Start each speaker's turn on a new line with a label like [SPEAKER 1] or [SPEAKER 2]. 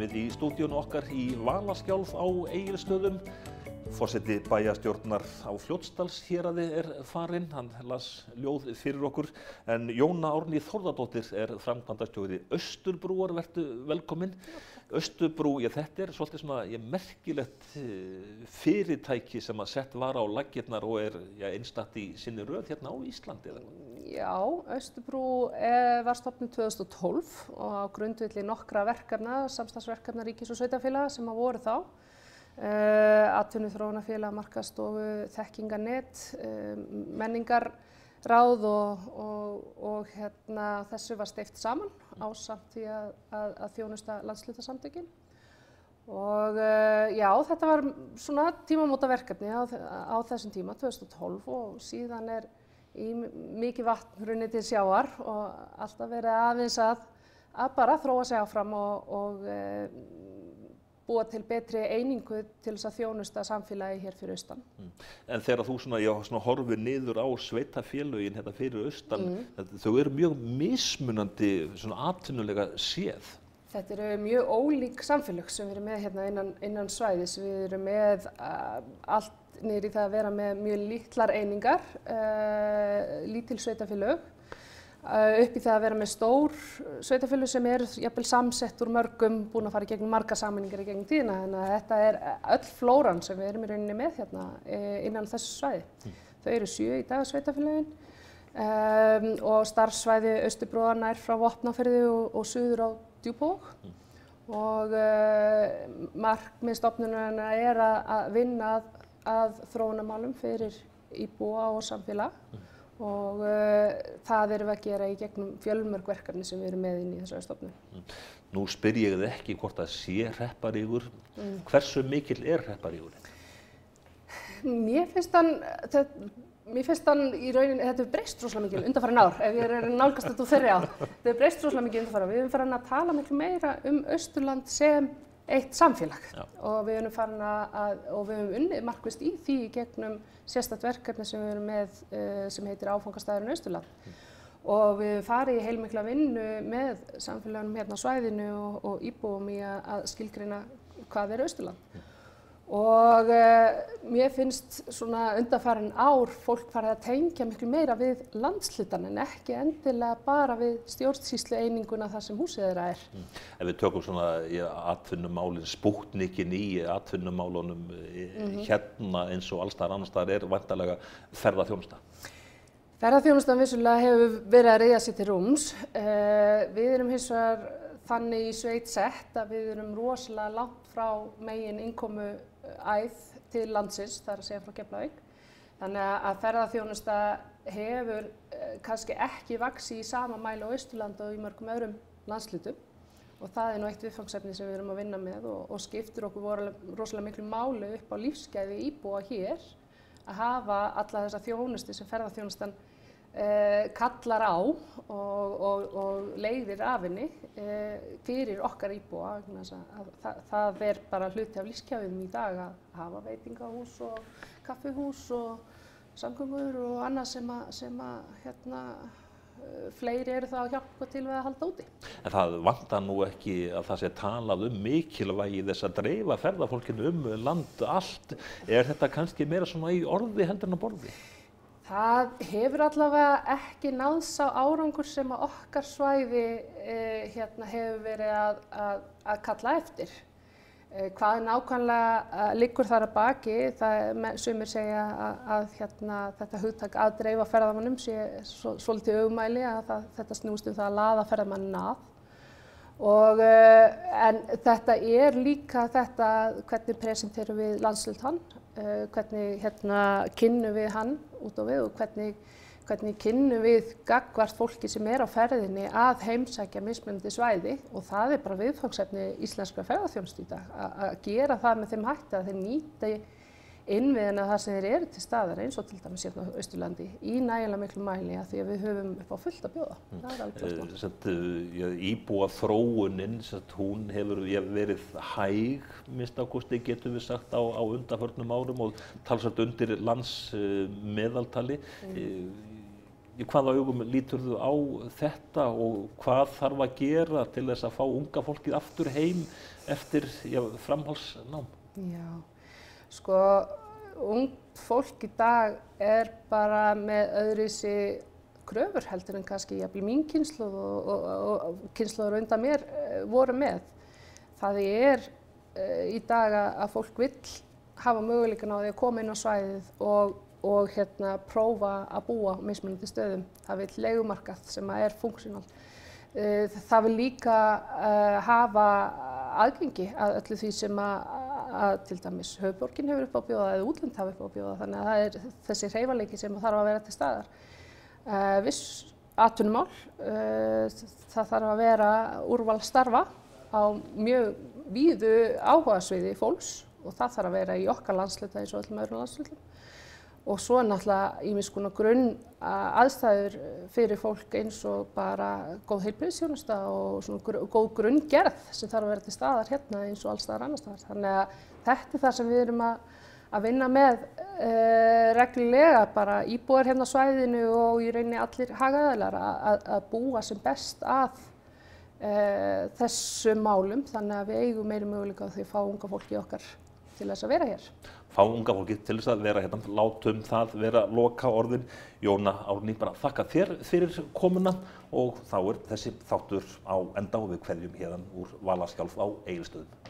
[SPEAKER 1] við í stúdíónu okkar í Valaskjálf á Egilsstöðum. Forseti bæjarstjórnar á Fljótsdalshéraði farinn, hann las ljóð fyrir okkur. En Jóna Árný Þórðardóttir framkvæmdastjóri Austurbrúar, vertu velkomin. Austurbrú, þetta svolítið svona merkilegt fyrirtæki sem sett var á laggirnar og einstakt í sinni röð hérna á Íslandi.
[SPEAKER 2] Já, Austurbrú var stofnuð 2012 og á grundvelli nokkra verkefna, samstarfsverkefna ríkis og sveitarfélaga sem voru þá. Atvinnuþróunarfélag, markaðsstofu, þekkingarnet, menningarráð og þessu var steypt saman ásamt því að þjónusta landshlutasamtökin. Og já, þetta var svona tímamótaverkefni á þessum tíma, 2012, og síðan mikið vatn runnið til sjávar og alltaf verið aðeins að bara þróa sig áfram og búa til betri einingu til þess að þjónusta samfélagi hér fyrir austan.
[SPEAKER 1] En þegar þú horfir niður á sveitarfélögin fyrir austan, þau eru mjög mismunandi atvinnulega séð.
[SPEAKER 2] Þetta eru mjög ólík samfélög sem við erum með hérna innan svæðis. Við erum með allt niður í það að vera með mjög litlar einingar, lítil sveitarfélög, upp í það að vera með stór sveitarfélög sem jafnvel samsett úr mörgum, búin að fara í gegnum margar sameiningar í gegnum tíðina. Þannig að þetta öll flóran sem við erum í rauninni með hérna innan þessu svæði. Þau eru 7 í dag sveitarfélögin og starfssvæði Austurbrúar nær frá Vopnafirði og suður á Djúpavog. Og markmið stofnunarinnar að vinna að þróunarmálum fyrir íbúa og samfélag. Og það erum við að gera í gegnum fjölmörg verkefni sem við erum með inn í þessari stofnun.
[SPEAKER 1] Nú spyr ég þig ekki hvort það sé hrepparígur. Hversu mikill hrepparígurinn?
[SPEAKER 2] Mér finnst hann í rauninni, þetta hefur breyst rosalega mikið undanfarin ár, ef ég nálgast þetta úr þeirri ár. Þetta hefur breyst rosalega mikið undanfarin ár. Við erum farin að tala miklu meira Austurland sem eitt samfélag. Já. Og við erum farin og við höfum unnið markvisst í því í gegnum sérstakt verkefni sem við erum með sem heitir Áfangastaðurinn Austurland. Og við farið í heilmikla vinnu með samfélagunum hérna á svæðinu og íbúum í að skilgreina hvað Austurland. Og mér finnst svona undanfarin ár fólk farið að tengja miklu meira við landshlutana en ekki endilega bara við stjórnsýslueininguna þar sem húsið þeirra
[SPEAKER 1] Ef við tökum svona atvinnumálin, Spútnikin í atvinnumálunum hérna eins og alls staðar annars staðar væntanlega ferðaþjónusta.
[SPEAKER 2] Ferðaþjónustan vissulega hefur verið að ryðja sér til rúms. Við erum hins vegar þannig í sveit sett að við erum rosalega langt frá megin innkomuæð til landsins, það að segja frá Keflavík. Þannig að ferðaþjónusta hefur kannski ekki vaxið í sama mæli á Austurlandi og í mörgum öðrum landshlutum. Og það nú eitt viðfangsefni sem við erum að vinna með og skiptir okkur rosalega miklu máli upp á lífsgæði íbúa hér að hafa alla þessa þjónustu sem ferðaþjónustan kallar á og leiðir af henni fyrir okkar íbúa. Það bara hluti af lífsgæðum í dag að hafa veitingahús og kaffihús og samgöngur og annað sem fleiri eru það að hjálpa til við að halda úti.
[SPEAKER 1] En það vantar nú ekki að það sé talað mikilvægi þess að dreifa ferðafólkinu land allt. Þetta kannski meira svona í orði heldur en á borði?
[SPEAKER 2] Það hefur allavega ekki náðst sá árangur sem að okkar svæði hefur verið að kalla eftir. Hvað nákvæmlega liggur þar að baki, sumir segja að þetta hugtak að dreifa ferðamönnum sé svolítið öfugmæli, að þetta snúist það að laða ferðamanninn að. En þetta líka þetta hvernig presenterum við landshlutann, hvernig kynnum við hann út á við og hvernig kynnum við gagnvart fólki sem á ferðinni að heimsækja mismunandi svæði. Og það bara viðfangsefni íslenskrar ferðaþjónustu í dag, að gera það með þeim hætti að þeir nýti innviðina þar sem þeir eru til staðar eins og til dæmis hérna á Austurlandi í nægilega miklu mæli að því að við höfum upp á fullt að bjóða. Það
[SPEAKER 1] alveg íbúaþróunin, hún hefur verið hæg, minnsta kosti getum við sagt á undanförnum árum og talsvert undir landsmeðaltali. Í hvaða augum líturðu á þetta og hvað þarf að gera til þess að fá unga fólkið aftur heim eftir framhaldsnám?
[SPEAKER 2] Já, sko, ungt fólk í dag bara með öðruvísi kröfur heldur en kannski jafnvel mín kynslóð og kynslóður undan mér voru með. Það í dag að fólk vill hafa möguleikann á því að koma inn á svæðið og prófa að búa á mismunandi stöðum. Það vill leigumarkað sem funksjónal. Það vill líka hafa aðgengi að öllu því sem að til dæmis höfuðborgin hefur upp á að bjóða eða útlönd hafa upp á að bjóða. Þannig að það þessi hreyfanleiki sem þarf að vera til staðar. Viss atvinnumál, það þarf að vera úrval starfa á mjög víðu áhugasviði fólks og það þarf að vera í okkar landshluta eins og öllum öðrum landshlutum. Og svo náttúrulega ýmiss konar grunn aðstæður fyrir fólk eins og bara góð heilbrigðisþjónusta og svona góð grunngerð sem þarf að vera til staðar hérna eins og alls staðar annars staðar. Þannig að þetta það sem við erum að vinna með reglulega, bara íbúar hérna á svæðinu og í rauninni allir hagaðilar að búa sem best að þessum málum, þannig að við eigum meiri möguleika á því að fá unga fólki okkar til þess að vera hér.
[SPEAKER 1] Fá unga fólki til þess að vera hérna, látum það vera loka orðin. Jóna Árný, bara þakka þér fyrir komuna og þá þessi þáttur á enda og við kveðjum hérna úr Valaskjálf á Egilsstöðum.